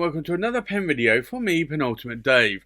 welcome to another pen video from me, Penultimate Dave.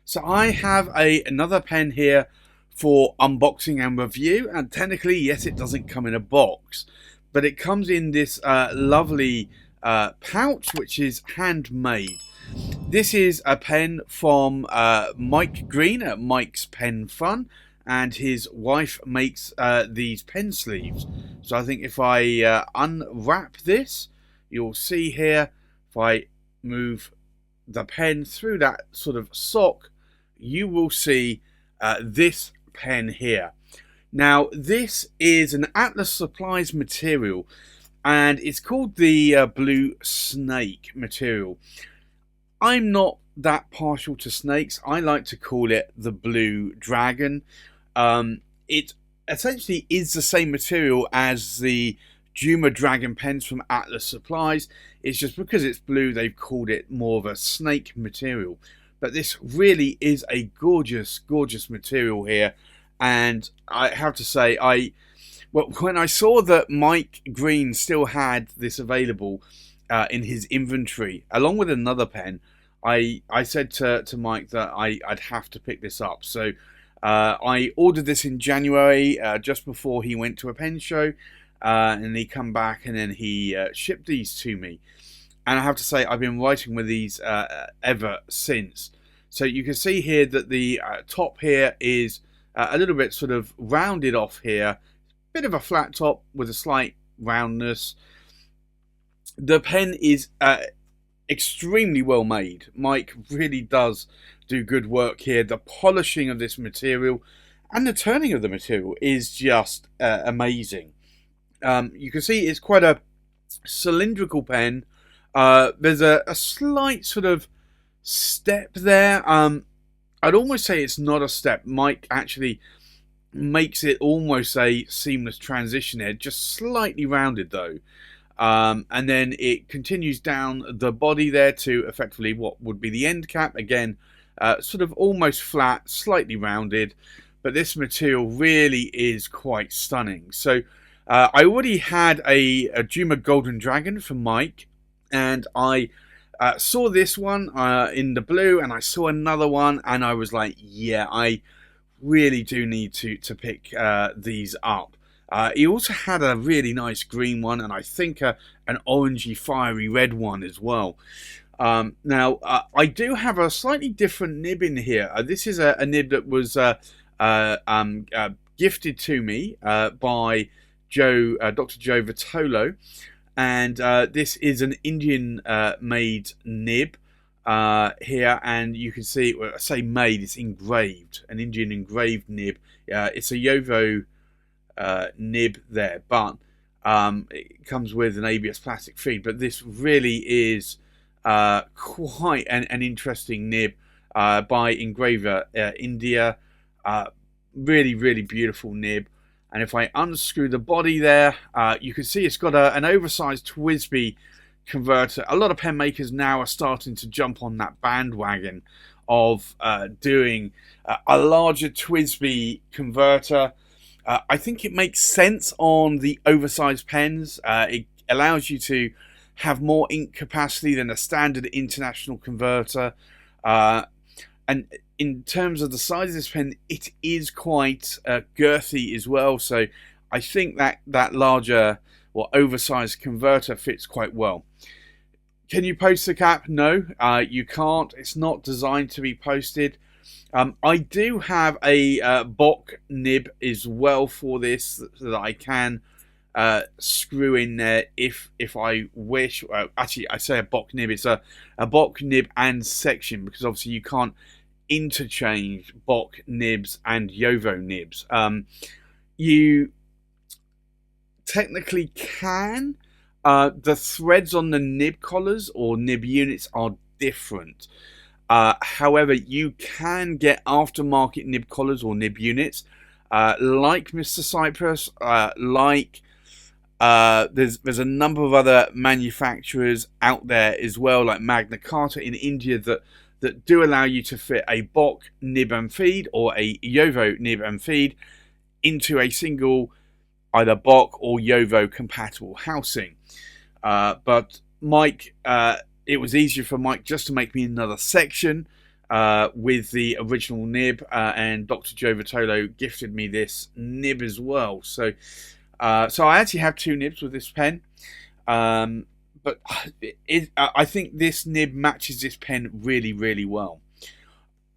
So I have another pen here for unboxing and review, and technically, yes, it doesn't come in a box, but it comes in this lovely pouch, which is handmade. This is a pen from Mike Green at Mike's Pen Fun, and his wife makes these pen sleeves. So I think if I unwrap this, you'll see here, if I move the pen through that sort of sock, you will see this pen here. Now, this is an Atlas Supplies material, and it's called the Blue Snake material. I'm not that partial to snakes. I like to call it the Blue Dragon. It essentially is the same material as the Juma Dragon pens from Atlas Supplies. It's just because it's blue, they've called it more of a snake material. But this really is a gorgeous, gorgeous material here. And I have to say, when I saw that Mike Green still had this available in his inventory, along with another pen, I said to Mike that I'd have to pick this up. So I ordered this in January, just before he went to a pen show. And he come back and then he shipped these to me, and I have to say I've been writing with these ever since. So you can see here that the top here is a little bit sort of rounded off here, bit of a flat top with a slight roundness. The pen is extremely well made. Mike really does do good work here. The polishing of this material and the turning of the material is just amazing. You can see it's quite a cylindrical pen. There's a slight sort of step there. I'd almost say it's not a step. Mike actually makes it almost a seamless transition here, just slightly rounded though. And then it continues down the body there to effectively what would be the end cap. Again, sort of almost flat, slightly rounded. But this material really is quite stunning. So I already had a Juma Golden Dragon from Mike, and I saw this one in the blue, and I saw another one, and I was like, yeah, I really do need to pick these up. He also had a really nice green one, and I think an orangey fiery red one as well. Now, I do have a slightly different nib in here. This is a nib that was gifted to me by Dr. Joe Vitolo, and this is an Indian made nib here, and you can see, well, I say made, it's engraved, an Indian engraved nib. It's a Yovo nib there, but it comes with an ABS plastic feed. But this really is quite an interesting nib by Engraver India. Really, really beautiful nib. And if I unscrew the body there, you can see it's got an oversized TWSBI converter. A lot of pen makers now are starting to jump on that bandwagon of doing a larger TWSBI converter. I think it makes sense on the oversized pens. It allows you to have more ink capacity than a standard international converter. And in terms of the size of this pen, it is quite girthy as well. So I think that larger or oversized converter fits quite well. Can you post the cap? No, you can't. It's not designed to be posted. I do have a Bock nib as well for this, so that I can screw in there if I wish. Actually, I say a Bock nib. It's a Bock nib and section, because obviously you can't interchange Bock nibs and Yovo nibs. You technically can. The threads on the nib collars or nib units are different. However, you can get aftermarket nib collars or nib units, like Mr. Cypress, there's a number of other manufacturers out there as well, like Magna Carta in India, that do allow you to fit a Bock nib and feed or a Yovo nib and feed into a single either Bock or Yovo compatible housing. But Mike it was easier for Mike just to make me another section with the original nib, and Dr. Joe Vitolo gifted me this nib as well. So I actually have two nibs with this pen, but I think this nib matches this pen really, really well.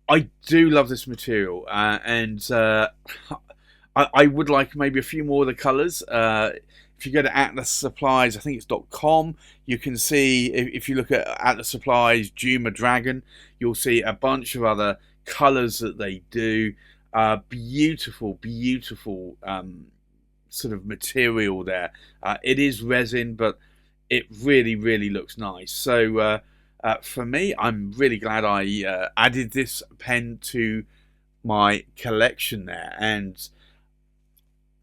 I do love this material, and I would like maybe a few more of the colours. If you go to Atlas Supplies, I think it's .com, you can see, if you look at Atlas Supplies, Juma Dragon, you'll see a bunch of other colours that they do. Beautiful, beautiful sort of material there. It is resin, but it really, really looks nice. So for me, I'm really glad I added this pen to my collection there, and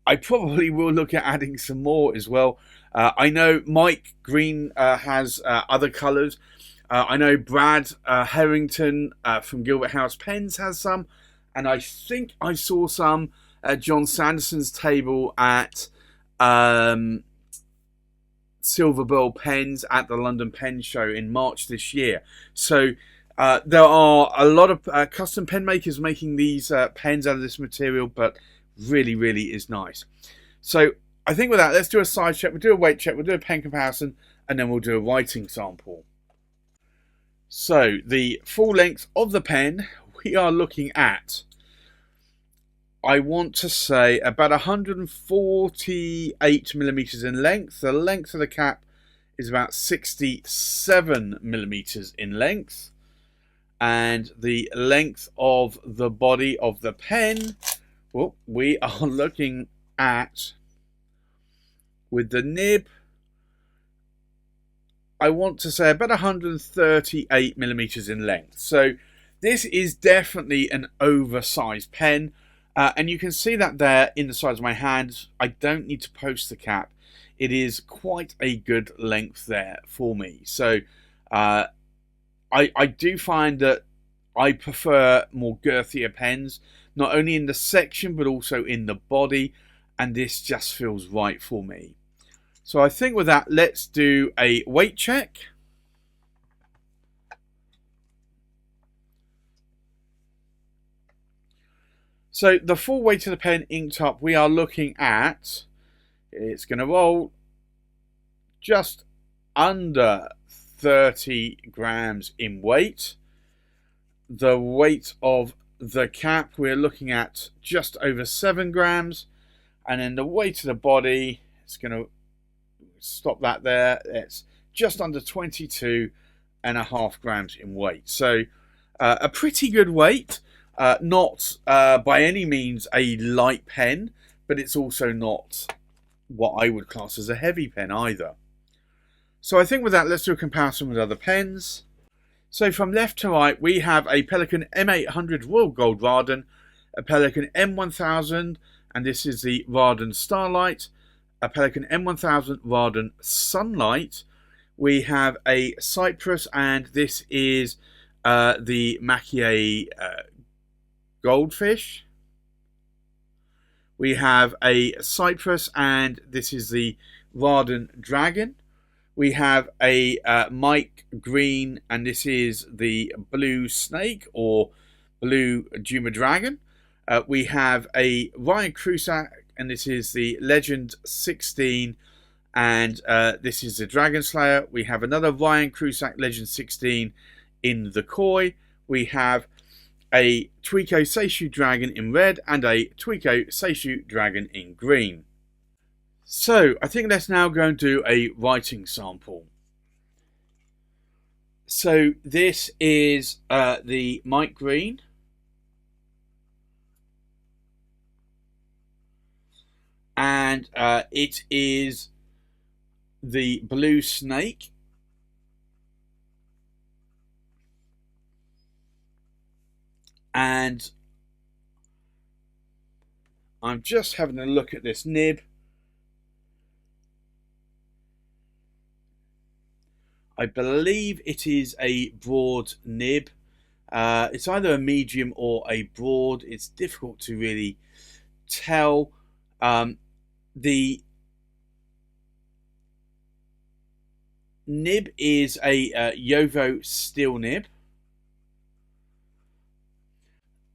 I probably will look at adding some more as well. I know Mike Green has other colours. I know Brad Harrington from Gilbert House Pens has some, and I think I saw some at John Sanderson's table at Silver Bell Pens at the London Pen Show in March this year. So there are a lot of custom pen makers making these pens out of this material, but really, really is nice. So I think with that, let's do a size check, we'll do a weight check, we'll do a pen comparison, and then we'll do a writing sample. So the full length of the pen, we are looking at, I want to say, about 148 millimeters in length. The length of the cap is about 67 millimeters in length, and the length of the body of the pen, well, we are looking at, with the nib, I want to say about 138 millimeters in length. So this is definitely an oversized pen, and you can see that there in the size of my hand. I don't need to post the cap. It is quite a good length there for me. So I do find that I prefer more girthier pens, not only in the section but also in the body, and this just feels right for me. So I think with that, let's do a weight check. So the full weight of the pen inked up, we are looking at, it's going to roll just under 30 grams in weight. The weight of the cap, we're looking at just over 7 grams, and then the weight of the body, it's going to stop that there, it's just under 22.5 grams in weight. So a pretty good weight, not by any means a light pen, but it's also not what I would class as a heavy pen either. So I think with that, let's do a comparison with other pens. So from left to right, we have a Pelikan M800 Royal Gold Ardent, a Pelikan M1000, and this is the Ardent Starlight, a Pelikan M1000 Ardent Sunlight. We have a Cypress, and this is the Mackie Goldfish. We have a Cypress, and this is the Ardent Dragon. We have a Mike Green, and this is the Blue Snake or Blue Juma Dragon. We have a Ryan Crusack, and this is the Legend 16, and this is the Dragon Slayer. We have another Ryan Crusack Legend 16 in the Koi. We have a Tweeko Seishu Dragon in red and a Tweeko Seishu Dragon in green. So I think let's now go and do a writing sample. So this is the Mike Green. And it is the Blue Snake. And I'm just having a look at this nib. I believe it is a broad nib. It's either a medium or a broad. It's difficult to really tell. nib is a Yovo steel nib.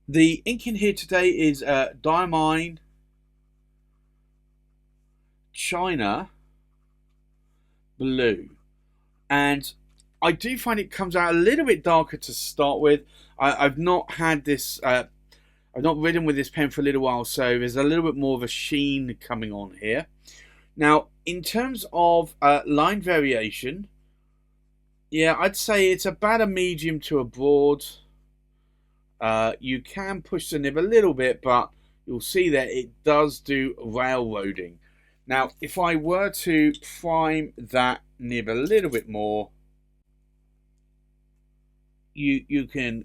The ink in here today is Diamine China Blue, and I do find it comes out a little bit darker to start with. I've not had this, I've not ridden with this pen for a little while, so there's a little bit more of a sheen coming on here. Now, in terms of line variation, yeah, I'd say it's about a medium to a broad. You can push the nib a little bit, but you'll see that it does do railroading. Now, if I were to prime that nib a little bit more, you can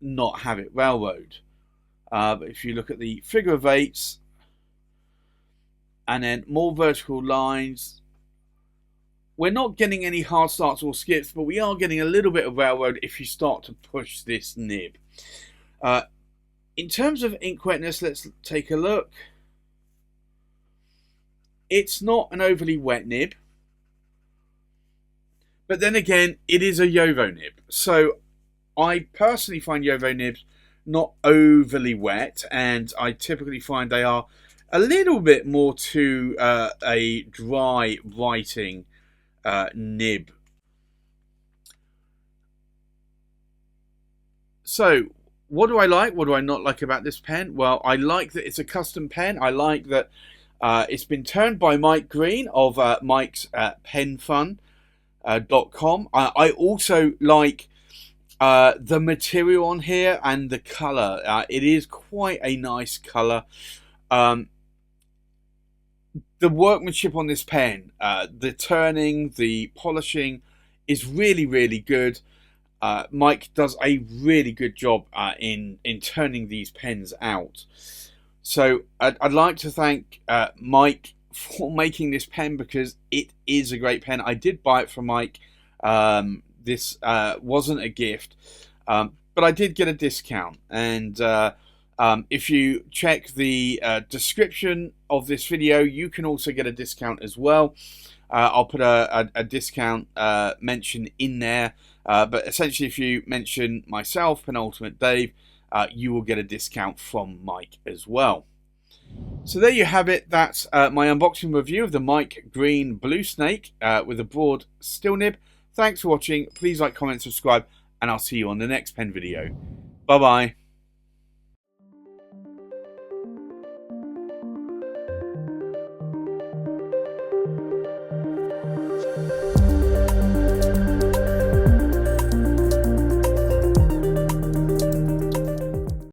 not have it railroad. But if you look at the figure of eights, and then more vertical lines, we're not getting any hard starts or skips, but we are getting a little bit of railroad if you start to push this nib. In terms of ink wetness, let's take a look. It's not an overly wet nib, but then again, it is a Yovo nib. So I personally find Yovo nibs not overly wet, and I typically find they are a little bit more to a dry writing nib. So what do I like? What do I not like about this pen? Well, I like that it's a custom pen. I like that it's been turned by Mike Green of Mike's penfun.com. I also like the material on here and the color. It is quite a nice color. The workmanship on this pen, the turning, the polishing is really, really good. Mike does a really good job in turning these pens out. So I'd like to thank Mike for making this pen, because it is a great pen. I did buy it from Mike. This wasn't a gift, but I did get a discount. And if you check the description of this video, you can also get a discount as well. I'll put a discount mention in there. But essentially, if you mention myself, Penultimate Dave, you will get a discount from Mike as well. So there you have it. That's my unboxing review of the Mike Green Blue Snake with a broad steel nib. Thanks for watching. Please like, comment, subscribe, and I'll see you on the next pen video. Bye-bye.